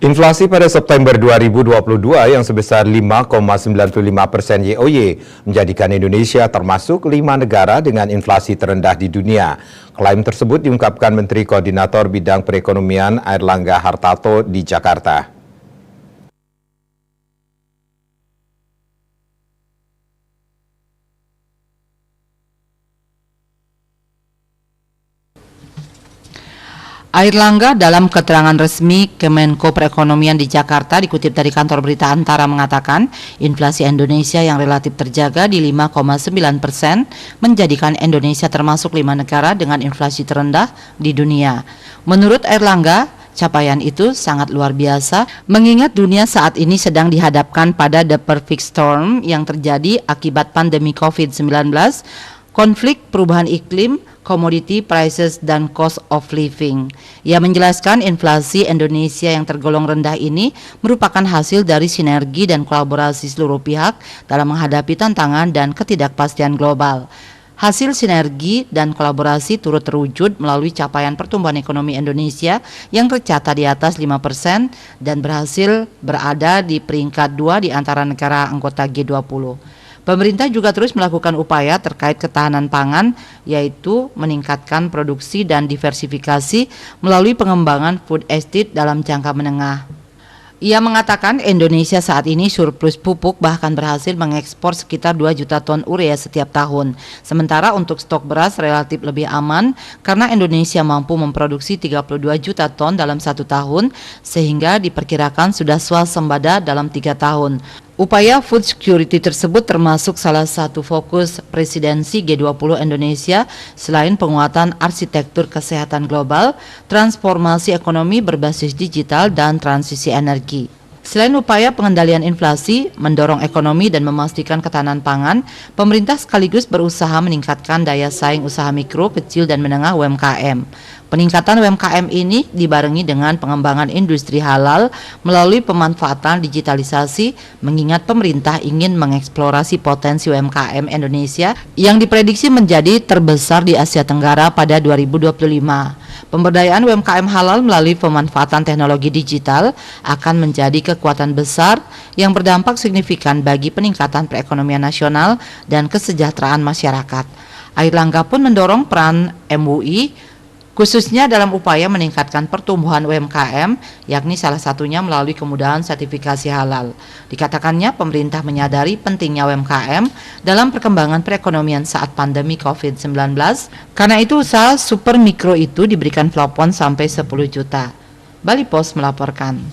Inflasi pada September 2022 yang sebesar 5,95% YoY menjadikan Indonesia termasuk 5 negara dengan inflasi terendah di dunia. Klaim tersebut diungkapkan Menteri Koordinator Bidang Perekonomian Airlangga Hartarto di Jakarta. Airlangga dalam keterangan resmi Kemenko Perekonomian di Jakarta dikutip dari kantor berita Antara mengatakan inflasi Indonesia yang relatif terjaga di 5,9% menjadikan Indonesia termasuk 5 negara dengan inflasi terendah di dunia. Menurut Airlangga, capaian itu sangat luar biasa mengingat dunia saat ini sedang dihadapkan pada the perfect storm yang terjadi akibat pandemi COVID-19, konflik perubahan iklim, commodity prices, dan cost of living. Ia menjelaskan inflasi Indonesia yang tergolong rendah ini merupakan hasil dari sinergi dan kolaborasi seluruh pihak dalam menghadapi tantangan dan ketidakpastian global. Hasil sinergi dan kolaborasi turut terwujud melalui capaian pertumbuhan ekonomi Indonesia yang tercatat di atas 5% dan berhasil berada di peringkat 2 di antara negara anggota G20. Pemerintah juga terus melakukan upaya terkait ketahanan pangan, yaitu meningkatkan produksi dan diversifikasi melalui pengembangan food estate dalam jangka menengah. Ia mengatakan Indonesia saat ini surplus pupuk bahkan berhasil mengekspor sekitar 2 juta ton urea setiap tahun. Sementara untuk stok beras relatif lebih aman karena Indonesia mampu memproduksi 32 juta ton dalam 1 tahun sehingga diperkirakan sudah swasembada dalam 3 tahun. Upaya food security tersebut termasuk salah satu fokus presidensi G20 Indonesia selain penguatan arsitektur kesehatan global, transformasi ekonomi berbasis digital, dan transisi energi. Selain upaya pengendalian inflasi, mendorong ekonomi dan memastikan ketahanan pangan, pemerintah sekaligus berusaha meningkatkan daya saing usaha mikro, kecil, dan menengah UMKM. Peningkatan UMKM ini dibarengi dengan pengembangan industri halal melalui pemanfaatan digitalisasi, mengingat pemerintah ingin mengeksplorasi potensi UMKM Indonesia yang diprediksi menjadi terbesar di Asia Tenggara pada 2025. Pemberdayaan UMKM halal melalui pemanfaatan teknologi digital akan menjadi kekuatan besar yang berdampak signifikan bagi peningkatan perekonomian nasional dan kesejahteraan masyarakat. Airlangga pun mendorong peran MUI khususnya dalam upaya meningkatkan pertumbuhan UMKM, yakni salah satunya melalui kemudahan sertifikasi halal. Dikatakannya pemerintah menyadari pentingnya UMKM dalam perkembangan perekonomian saat pandemi COVID-19, karena itu usaha super mikro itu diberikan plafon sampai 10 juta. Bali Post melaporkan.